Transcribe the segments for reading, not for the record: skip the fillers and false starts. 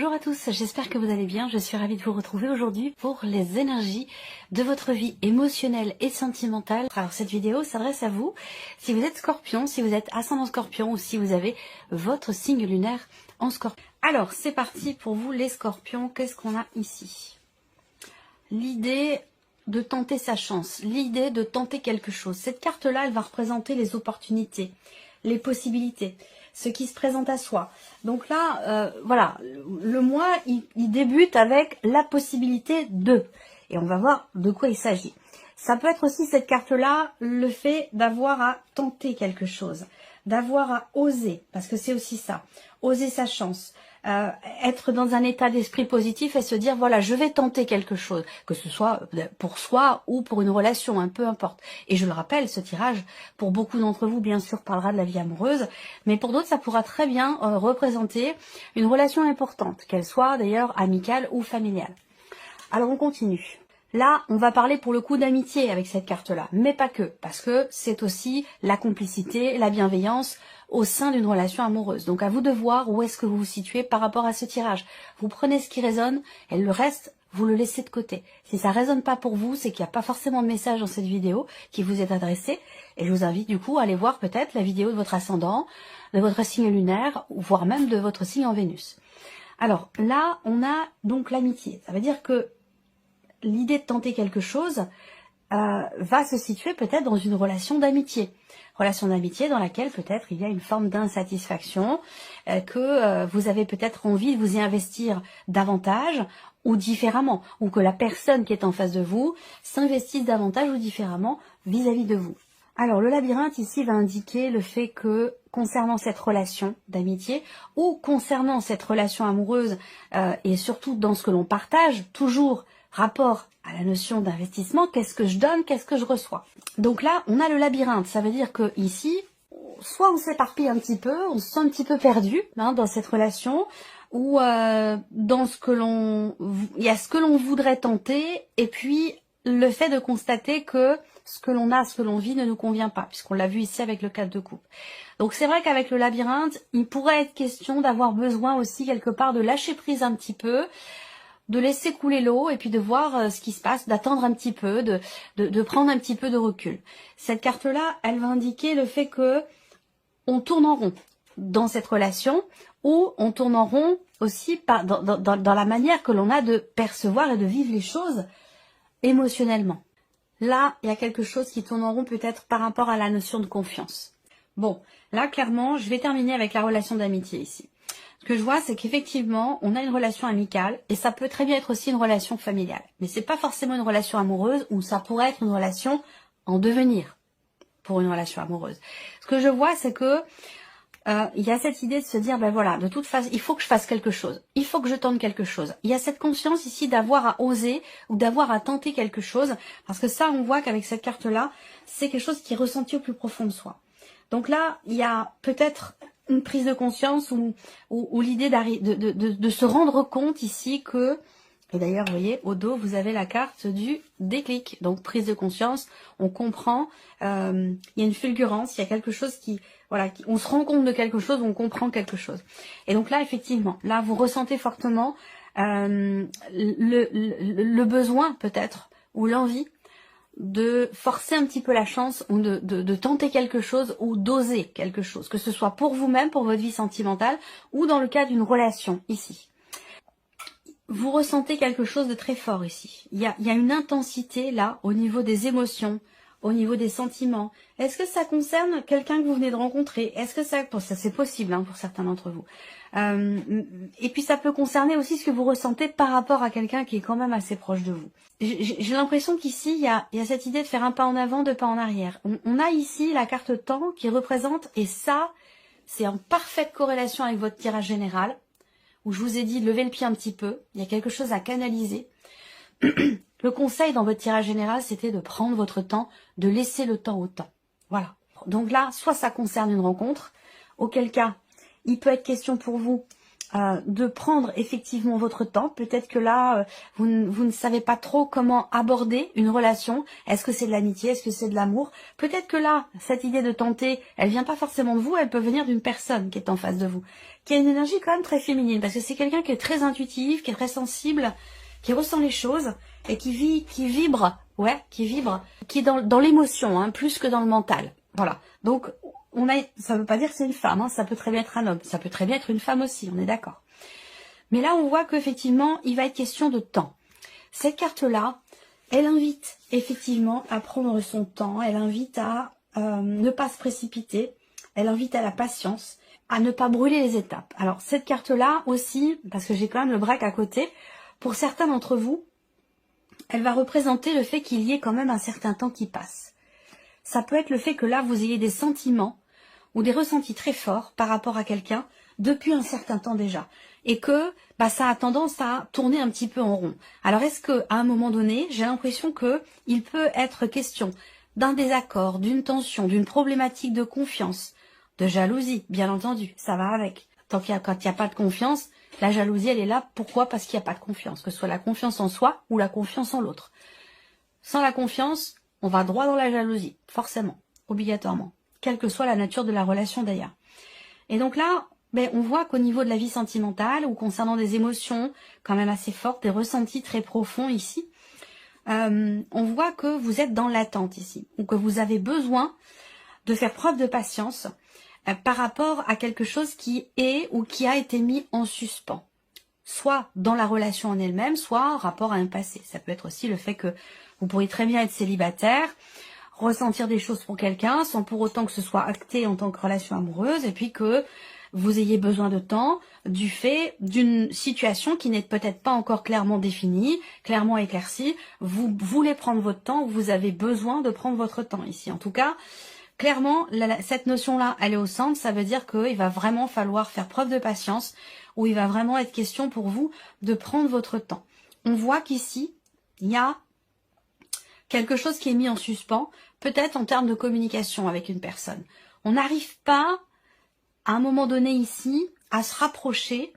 Bonjour à tous, j'espère que vous allez bien. Je suis ravie de vous retrouver aujourd'hui pour les énergies de votre vie émotionnelle et sentimentale. Alors cette vidéo s'adresse à vous si vous êtes scorpion, si vous êtes ascendant scorpion ou si vous avez votre signe lunaire en scorpion. Alors c'est parti pour vous les scorpions, qu'est-ce qu'on a ici? L'idée de tenter sa chance, l'idée de tenter quelque chose. Cette carte-là, elle va représenter les opportunités, les possibilités, ce qui se présente à soi. Donc là, voilà, le mois, il débute avec la possibilité de. Et on va voir de quoi il s'agit. Ça peut être aussi, cette carte-là, le fait d'avoir à tenter quelque chose, d'avoir à oser, parce que c'est aussi ça, oser sa chance. Être dans un état d'esprit positif et se dire voilà, je vais tenter quelque chose, que ce soit pour soi ou pour une relation, hein, peu importe. Et je le rappelle, ce tirage pour beaucoup d'entre vous bien sûr parlera de la vie amoureuse, mais pour d'autres ça pourra très bien représenter une relation importante, qu'elle soit d'ailleurs amicale ou familiale. Alors on continue. Là, on va parler pour le coup d'amitié avec cette carte-là, mais pas que, parce que c'est aussi la complicité, la bienveillance au sein d'une relation amoureuse. Donc à vous de voir où est-ce que vous vous situez par rapport à ce tirage. Vous prenez ce qui résonne et le reste, vous le laissez de côté. Si ça résonne pas pour vous, c'est qu'il n'y a pas forcément de message dans cette vidéo qui vous est adressé. Et je vous invite du coup à aller voir peut-être la vidéo de votre ascendant, de votre signe lunaire, voire même de votre signe en Vénus. Alors là, on a donc l'amitié. Ça veut dire que l'idée de tenter quelque chose va se situer peut-être dans une relation d'amitié. Relation d'amitié dans laquelle peut-être il y a une forme d'insatisfaction, que vous avez peut-être envie de vous y investir davantage ou différemment, ou que la personne qui est en face de vous s'investisse davantage ou différemment vis-à-vis de vous. Alors le labyrinthe ici va indiquer le fait que concernant cette relation d'amitié ou concernant cette relation amoureuse et surtout dans ce que l'on partage, toujours rapport à la notion d'investissement, qu'est-ce que je donne, qu'est-ce que je reçois. Donc là, on a le labyrinthe, ça veut dire que ici, soit on s'éparpille un petit peu, on se sent un petit peu perdu dans cette relation, ou dans ce que l'on, il y a ce que l'on voudrait tenter, et puis le fait de constater que ce que l'on a, ce que l'on vit ne nous convient pas, puisqu'on l'a vu ici avec le 4 de coupe. Donc c'est vrai qu'avec le labyrinthe, il pourrait être question d'avoir besoin aussi quelque part de lâcher prise un petit peu, de laisser couler l'eau et puis de voir ce qui se passe, d'attendre un petit peu, de prendre un petit peu de recul. Cette carte-là, elle va indiquer le fait que on tourne en rond dans cette relation ou on tourne en rond aussi dans la manière que l'on a de percevoir et de vivre les choses émotionnellement. Là, il y a quelque chose qui tourne en rond peut-être par rapport à la notion de confiance. Bon, là, clairement, je vais terminer avec la relation d'amitié ici. Ce que je vois, c'est qu'effectivement, on a une relation amicale et ça peut très bien être aussi une relation familiale. Mais c'est pas forcément une relation amoureuse ou ça pourrait être une relation en devenir pour une relation amoureuse. Ce que je vois, c'est que il y a cette idée de se dire, ben voilà, de toute façon, il faut que je fasse quelque chose. Il faut que je tente quelque chose. Il y a cette conscience ici d'avoir à oser ou d'avoir à tenter quelque chose. Parce que ça, on voit qu'avec cette carte-là, c'est quelque chose qui est ressenti au plus profond de soi. Donc là, il y a peut-être une prise de conscience ou l'idée de se rendre compte ici que, et d'ailleurs vous voyez au dos vous avez la carte du déclic, donc prise de conscience, on comprend, il y a une fulgurance, il y a quelque chose qui, voilà, on se rend compte de quelque chose, on comprend quelque chose. Et donc là effectivement, là vous ressentez fortement le besoin peut-être, ou l'envie de forcer un petit peu la chance ou de tenter quelque chose ou d'oser quelque chose, que ce soit pour vous-même, pour votre vie sentimentale ou dans le cas d'une relation ici. Vous ressentez quelque chose de très fort ici. Il y a une intensité là au niveau des émotions, au niveau des sentiments. Est-ce que ça concerne quelqu'un que vous venez de rencontrer? Est-ce que ça c'est possible pour certains d'entre vous. Et puis ça peut concerner aussi ce que vous ressentez par rapport à quelqu'un qui est quand même assez proche de vous. J'ai l'impression qu'ici, il y a cette idée de faire un pas en avant, deux pas en arrière. On a ici la carte temps qui représente, et ça, c'est en parfaite corrélation avec votre tirage général, où je vous ai dit, levez le pied un petit peu, il y a quelque chose à canaliser. Le conseil dans votre tirage général, c'était de prendre votre temps, de laisser le temps au temps. Voilà. Donc là, soit ça concerne une rencontre, auquel cas, il peut être question pour vous de prendre effectivement votre temps. Peut-être que là, vous ne savez pas trop comment aborder une relation. Est-ce que c'est de l'amitié? Est-ce que c'est de l'amour? Peut-être que là, cette idée de tenter, elle vient pas forcément de vous, elle peut venir d'une personne qui est en face de vous, qui a une énergie quand même très féminine, parce que c'est quelqu'un qui est très intuitif, qui est très sensible, qui ressent les choses et qui vibre, qui est dans l'émotion, hein, plus que dans le mental. Voilà. Donc, ça veut pas dire que c'est une femme, hein, ça peut très bien être un homme, ça peut très bien être une femme aussi, on est d'accord. Mais là, on voit qu'effectivement, il va être question de temps. Cette carte-là, elle invite effectivement à prendre son temps, elle invite à ne pas se précipiter, elle invite à la patience, à ne pas brûler les étapes. Alors, cette carte-là aussi, parce que j'ai quand même le break à côté, pour certains d'entre vous, elle va représenter le fait qu'il y ait quand même un certain temps qui passe. Ça peut être le fait que là, vous ayez des sentiments ou des ressentis très forts par rapport à quelqu'un depuis un certain temps déjà. Et que ça a tendance à tourner un petit peu en rond. Alors est-ce qu'à un moment donné, j'ai l'impression qu'il peut être question d'un désaccord, d'une tension, d'une problématique de confiance, de jalousie, bien entendu, ça va avec. Quand il n'y a pas de confiance, la jalousie, elle est là. Pourquoi? Parce qu'il n'y a pas de confiance, que ce soit la confiance en soi ou la confiance en l'autre. Sans la confiance, on va droit dans la jalousie, forcément, obligatoirement, quelle que soit la nature de la relation d'ailleurs. Et donc là, on voit qu'au niveau de la vie sentimentale ou concernant des émotions quand même assez fortes, des ressentis très profonds ici, on voit que vous êtes dans l'attente ici, ou que vous avez besoin de faire preuve de patience par rapport à quelque chose qui est ou qui a été mis en suspens. Soit dans la relation en elle-même, soit en rapport à un passé. Ça peut être aussi le fait que vous pourriez très bien être célibataire, ressentir des choses pour quelqu'un, sans pour autant que ce soit acté en tant que relation amoureuse, et puis que vous ayez besoin de temps du fait d'une situation qui n'est peut-être pas encore clairement définie, clairement éclaircie. Vous voulez prendre votre temps, vous avez besoin de prendre votre temps ici. En tout cas, clairement, cette notion-là, elle est au centre, ça veut dire qu'il va vraiment falloir faire preuve de patience, où il va vraiment être question pour vous de prendre votre temps. On voit qu'ici, il y a quelque chose qui est mis en suspens, peut-être en termes de communication avec une personne. On n'arrive pas, à un moment donné ici, à se rapprocher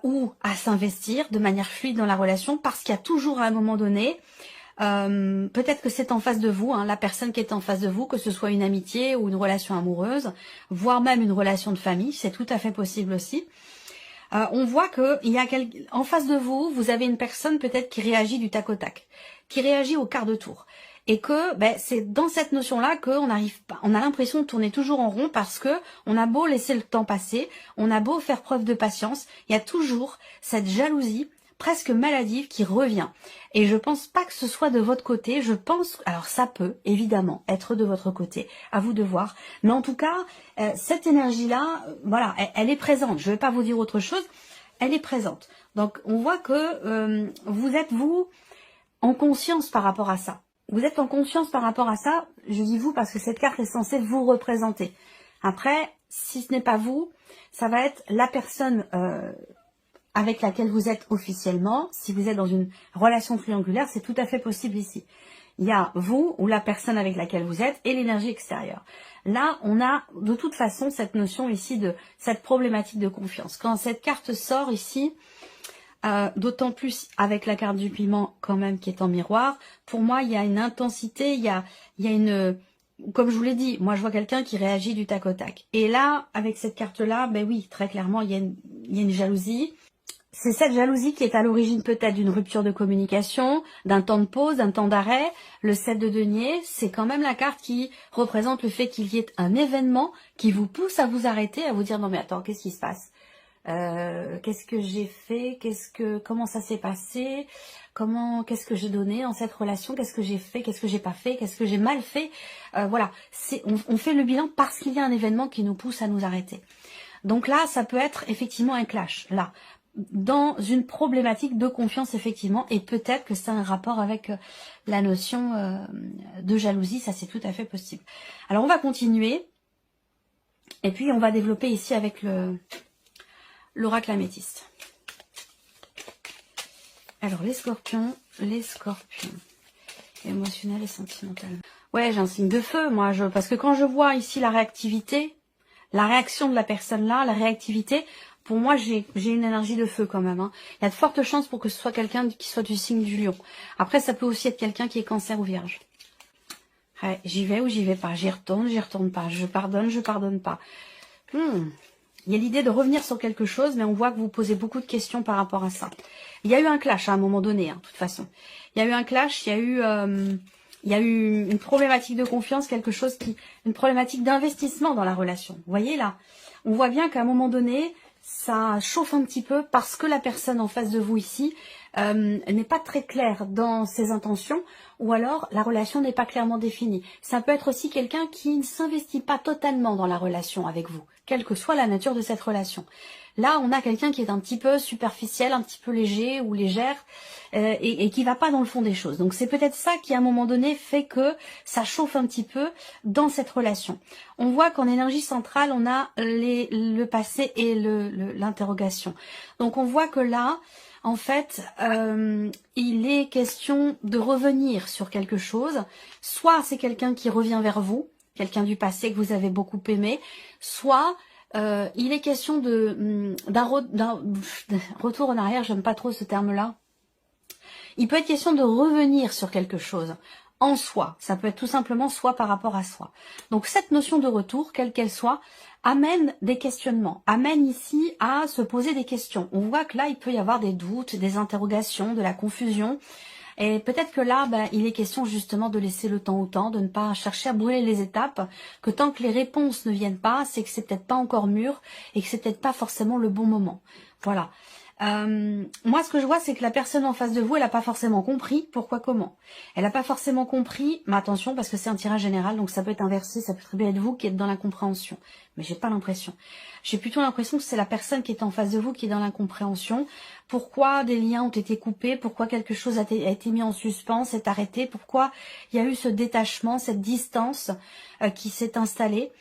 ou à s'investir de manière fluide dans la relation, parce qu'il y a toujours à un moment donné, peut-être que c'est en face de vous, hein, la personne qui est en face de vous, que ce soit une amitié ou une relation amoureuse, voire même une relation de famille, c'est tout à fait possible aussi. On voit que en face de vous, vous avez une personne peut-être qui réagit du tac au tac, qui réagit au quart de tour. Et que c'est dans cette notion-là qu'on n'arrive pas, on a l'impression de tourner toujours en rond parce que on a beau laisser le temps passer, on a beau faire preuve de patience, il y a toujours cette jalousie presque maladive qui revient. Et je pense pas que ce soit de votre côté, je pense, alors ça peut évidemment être de votre côté, à vous de voir, mais en tout cas, cette énergie-là, voilà, elle est présente, je vais pas vous dire autre chose, elle est présente. Donc on voit que vous êtes vous en conscience par rapport à ça. Vous êtes en conscience par rapport à ça, je dis vous parce que cette carte est censée vous représenter. Après, si ce n'est pas vous, ça va être la personne avec laquelle vous êtes officiellement. Si vous êtes dans une relation triangulaire, c'est tout à fait possible ici. Il y a vous ou la personne avec laquelle vous êtes et l'énergie extérieure. Là, on a de toute façon cette notion ici de cette problématique de confiance. Quand cette carte sort ici, d'autant plus avec la carte du piment quand même qui est en miroir, pour moi il y a une intensité, il y a une, comme je vous l'ai dit, moi je vois quelqu'un qui réagit du tac au tac. Et là, avec cette carte-là, oui, très clairement, il y a une jalousie. C'est cette jalousie qui est à l'origine peut-être d'une rupture de communication, d'un temps de pause, d'un temps d'arrêt. Le 7 de denier, c'est quand même la carte qui représente le fait qu'il y ait un événement qui vous pousse à vous arrêter, à vous dire non mais attends, qu'est-ce qui se passe? Qu'est-ce que j'ai fait, comment ça s'est passé, qu'est-ce que j'ai donné dans cette relation, qu'est-ce que j'ai fait, qu'est-ce que j'ai pas fait, qu'est-ce que j'ai mal fait, voilà, on fait le bilan parce qu'il y a un événement qui nous pousse à nous arrêter. Donc là, ça peut être effectivement un clash, là, dans une problématique de confiance effectivement, et peut-être que c'est un rapport avec la notion de jalousie, ça c'est tout à fait possible. Alors on va continuer, et puis on va développer ici avec l'oracle améthyste. Alors les scorpions, émotionnel et sentimental. Ouais, j'ai un signe de feu, moi, parce que quand je vois ici la réactivité, la réaction de la personne là, la réactivité, Pour moi, j'ai une énergie de feu quand même. Hein. Il y a de fortes chances pour que ce soit quelqu'un qui soit du signe du lion. Après, ça peut aussi être quelqu'un qui est cancer ou vierge. Ouais, j'y vais ou j'y vais pas. J'y retourne pas. Je pardonne pas. Il y a l'idée de revenir sur quelque chose, mais on voit que vous posez beaucoup de questions par rapport à ça. Il y a eu un clash à un moment donné, hein, de toute façon. Il y a eu un clash, il y a eu une problématique de confiance, une problématique d'investissement dans la relation. Vous voyez là, on voit bien qu'à un moment donné, ça chauffe un petit peu parce que la personne en face de vous ici n'est pas très claire dans ses intentions, ou alors la relation n'est pas clairement définie. Ça peut être aussi quelqu'un qui ne s'investit pas totalement dans la relation avec vous, quelle que soit la nature de cette relation. Là, on a quelqu'un qui est un petit peu superficiel, un petit peu léger ou légère, et qui va pas dans le fond des choses. Donc c'est peut-être ça qui, à un moment donné, fait que ça chauffe un petit peu dans cette relation. On voit qu'en énergie centrale, on a le passé et l'interrogation. Donc on voit que là, en fait, il est question de revenir sur quelque chose. Soit c'est quelqu'un qui revient vers vous, quelqu'un du passé que vous avez beaucoup aimé, soit il est question d'un retour en arrière, j'aime pas trop ce terme-là. Il peut être question de revenir sur quelque chose en soi. Ça peut être tout simplement soi par rapport à soi. Donc cette notion de retour, quelle qu'elle soit, amène des questionnements, amène ici à se poser des questions. On voit que là, il peut y avoir des doutes, des interrogations, de la confusion. Et peut-être que là, il est question justement de laisser le temps au temps, de ne pas chercher à brûler les étapes, que tant que les réponses ne viennent pas, c'est que c'est peut-être pas encore mûr et que c'est peut-être pas forcément le bon moment. Voilà. Moi, ce que je vois, c'est que la personne en face de vous, elle n'a pas forcément compris pourquoi, comment. Elle n'a pas forcément compris, mais attention, parce que c'est un tirage général, donc ça peut être inversé, ça peut très bien être vous qui êtes dans l'incompréhension. Mais j'ai pas l'impression. J'ai plutôt l'impression que c'est la personne qui est en face de vous qui est dans l'incompréhension. Pourquoi des liens ont été coupés, pourquoi quelque chose a été mis en suspens, s'est arrêté, pourquoi il y a eu ce détachement, cette distance qui s'est installée.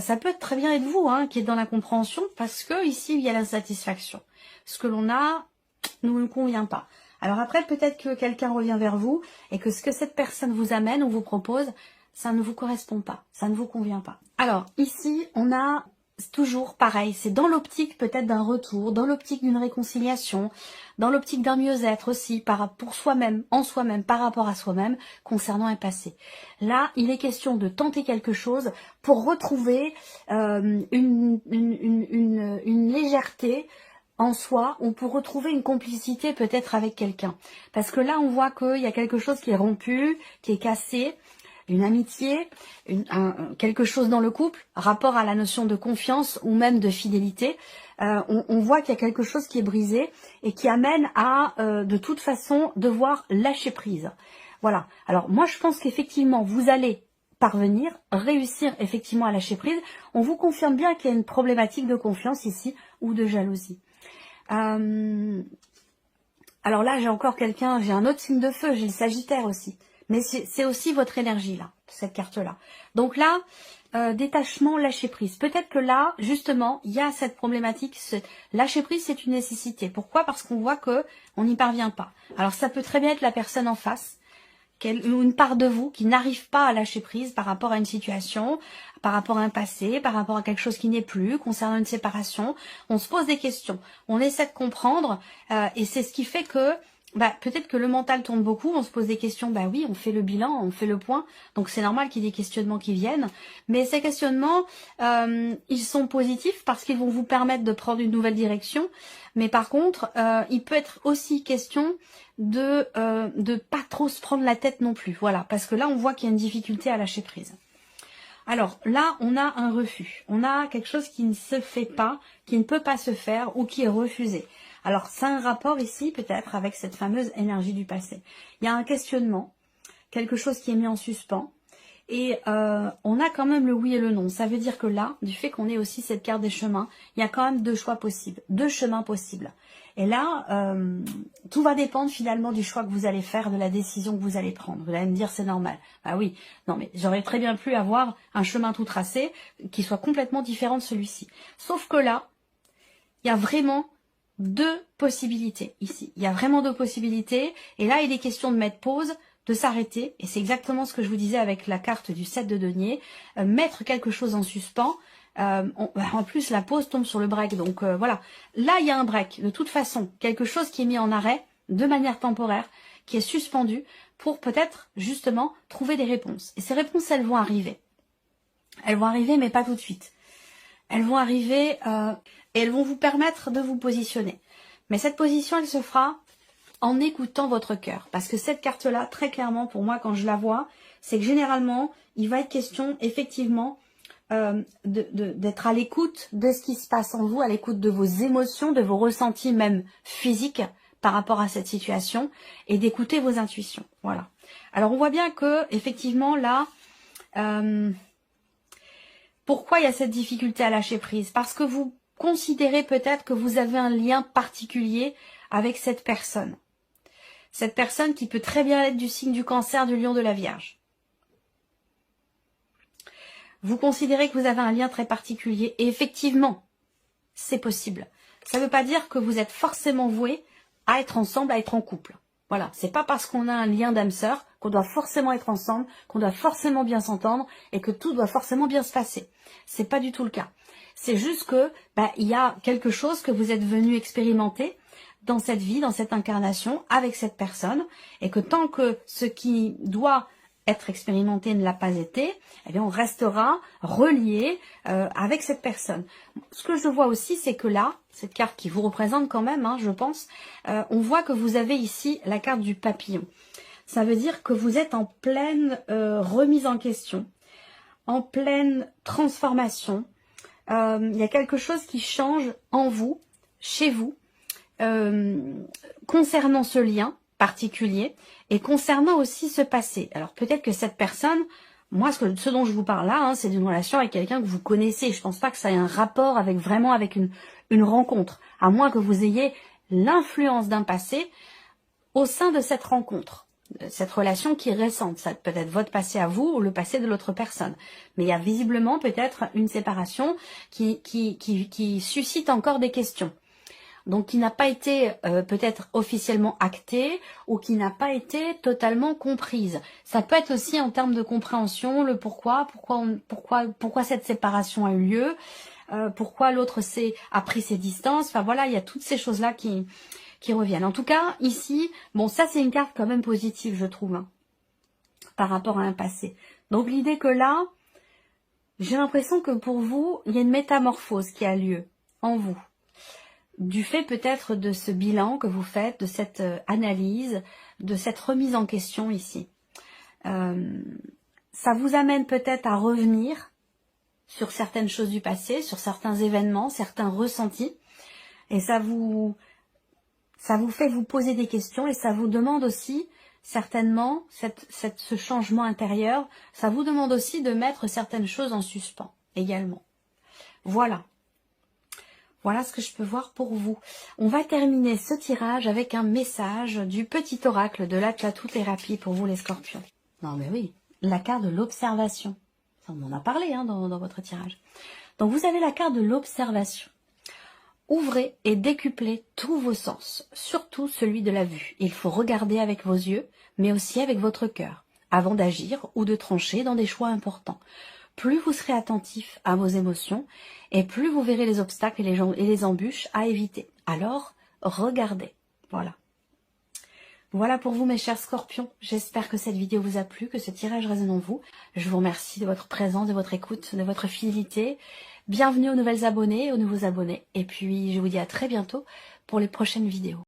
Ça peut très bien être vous qui êtes dans l'incompréhension, parce que ici, il y a l'insatisfaction. Ce que l'on a ne nous convient pas. Alors après, peut-être que quelqu'un revient vers vous et que ce que cette personne vous amène ou vous propose, ça ne vous correspond pas, ça ne vous convient pas. Alors ici, on a toujours pareil, c'est dans l'optique peut-être d'un retour, dans l'optique d'une réconciliation, dans l'optique d'un mieux-être aussi, pour soi-même, en soi-même, par rapport à soi-même, concernant un passé. Là, il est question de tenter quelque chose pour retrouver une légèreté en soi, on peut retrouver une complicité peut-être avec quelqu'un. Parce que là, on voit qu'il y a quelque chose qui est rompu, qui est cassé, une amitié, quelque chose dans le couple, rapport à la notion de confiance ou même de fidélité. On voit qu'il y a quelque chose qui est brisé et qui amène à, de toute façon, devoir lâcher prise. Voilà. Alors, moi, je pense qu'effectivement, vous allez parvenir, réussir effectivement à lâcher prise. On vous confirme bien qu'il y a une problématique de confiance ici ou de jalousie. Alors là, j'ai encore quelqu'un, j'ai un autre signe de feu, j'ai le Sagittaire aussi. Mais c'est aussi votre énergie, là, cette carte-là. Donc là, détachement, lâcher prise. Peut-être que là, justement, il y a cette problématique. Lâcher prise, c'est une nécessité. Pourquoi? Parce qu'on voit que on n'y parvient pas. Alors ça peut très bien être la personne en face, une part de vous qui n'arrive pas à lâcher prise par rapport à une situation, par rapport à un passé, par rapport à quelque chose qui n'est plus, concernant une séparation. On se pose des questions, on essaie de comprendre et c'est ce qui fait que peut-être que le mental tourne beaucoup, on se pose des questions, oui, on fait le bilan, on fait le point, donc c'est normal qu'il y ait des questionnements qui viennent, mais ces questionnements, ils sont positifs parce qu'ils vont vous permettre de prendre une nouvelle direction, mais par contre, il peut être aussi question de pas trop se prendre la tête non plus, voilà, parce que là, on voit qu'il y a une difficulté à lâcher prise. Alors là, on a un refus, on a quelque chose qui ne se fait pas, qui ne peut pas se faire ou qui est refusé. Alors, c'est un rapport ici, peut-être, avec cette fameuse énergie du passé. Il y a un questionnement, quelque chose qui est mis en suspens, et on a quand même le oui et le non. Ça veut dire que là, du fait qu'on ait aussi cette carte des chemins, il y a quand même deux choix possibles, deux chemins possibles. Et là, tout va dépendre finalement du choix que vous allez faire, de la décision que vous allez prendre. Vous allez me dire, c'est normal. Bah oui, non mais j'aurais très bien pu avoir un chemin tout tracé qui soit complètement différent de celui-ci. Sauf que là, il y a vraiment deux possibilités ici. Il y a vraiment deux possibilités. Et là, il est question de mettre pause, de s'arrêter. Et c'est exactement ce que je vous disais avec la carte du 7 de denier. Mettre quelque chose en suspens. En plus, la pause tombe sur le break. Donc voilà, là, il y a un break. De toute façon, quelque chose qui est mis en arrêt de manière temporaire, qui est suspendu pour peut-être justement trouver des réponses. Et ces réponses, elles vont arriver. Elles vont arriver, mais pas tout de suite. Elles vont arriver et elles vont vous permettre de vous positionner. Mais cette position, elle se fera en écoutant votre cœur. Parce que cette carte-là, très clairement, pour moi, quand je la vois, c'est que généralement, il va être question, effectivement, d'être à l'écoute de ce qui se passe en vous, à l'écoute de vos émotions, de vos ressentis même physiques par rapport à cette situation et d'écouter vos intuitions. Voilà. Alors, on voit bien que, effectivement, là, pourquoi il y a cette difficulté à lâcher prise? Parce que vous considérez peut-être que vous avez un lien particulier avec cette personne. Cette personne qui peut très bien être du signe du Cancer, du Lion, de la Vierge. Vous considérez que vous avez un lien très particulier. Et effectivement, c'est possible. Ça ne veut pas dire que vous êtes forcément voué à être ensemble, à être en couple. Voilà, c'est pas parce qu'on a un lien d'âme sœur qu'on doit forcément être ensemble, qu'on doit forcément bien s'entendre et que tout doit forcément bien se passer. C'est pas du tout le cas. C'est juste que il y a quelque chose que vous êtes venu expérimenter dans cette vie, dans cette incarnation, avec cette personne, et que tant que ce qui doit être expérimenté ne l'a pas été, eh bien on restera relié avec cette personne. Ce que je vois aussi, c'est que là, cette carte qui vous représente quand même, je pense, on voit que vous avez ici la carte du papillon. Ça veut dire que vous êtes en pleine remise en question, en pleine transformation. Il y a quelque chose qui change en vous, chez vous, concernant ce lien particulier et concernant aussi ce passé. Alors peut-être que cette personne, moi ce dont je vous parle là, c'est d'une relation avec quelqu'un que vous connaissez. Je pense pas que ça ait un rapport avec vraiment avec une rencontre, à moins que vous ayez l'influence d'un passé au sein de cette rencontre. Cette relation qui est récente, ça peut être votre passé à vous ou le passé de l'autre personne. Mais il y a visiblement peut-être une séparation qui suscite encore des questions. Donc qui n'a pas été peut-être officiellement actée ou qui n'a pas été totalement comprise. Ça peut être aussi en termes de compréhension, le pourquoi cette séparation a eu lieu, pourquoi l'autre a pris ses distances. Enfin voilà, il y a toutes ces choses-là qui reviennent. En tout cas, ici, bon, ça c'est une carte quand même positive, je trouve, par rapport à un passé. Donc l'idée que là, j'ai l'impression que pour vous, il y a une métamorphose qui a lieu en vous. Du fait peut-être de ce bilan que vous faites, de cette analyse, de cette remise en question ici. Ça vous amène peut-être à revenir sur certaines choses du passé, sur certains événements, certains ressentis, et ça vous fait vous poser des questions et ça vous demande aussi, certainement, ce changement intérieur, ça vous demande aussi de mettre certaines choses en suspens également. Voilà. Voilà ce que je peux voir pour vous. On va terminer ce tirage avec un message du petit oracle de l'Atlatou-thérapie pour vous les scorpions. Non mais oui, la carte de l'observation. On en a parlé dans votre tirage. Donc vous avez la carte de l'observation. Ouvrez et décuplez tous vos sens, surtout celui de la vue. Il faut regarder avec vos yeux, mais aussi avec votre cœur, avant d'agir ou de trancher dans des choix importants. Plus vous serez attentif à vos émotions, et plus vous verrez les obstacles et les embûches à éviter. Alors, regardez. Voilà. Voilà pour vous mes chers scorpions. J'espère que cette vidéo vous a plu, que ce tirage résonne en vous. Je vous remercie de votre présence, de votre écoute, de votre fidélité. Bienvenue aux nouvelles abonnés, aux nouveaux abonnés. Et puis, je vous dis à très bientôt pour les prochaines vidéos.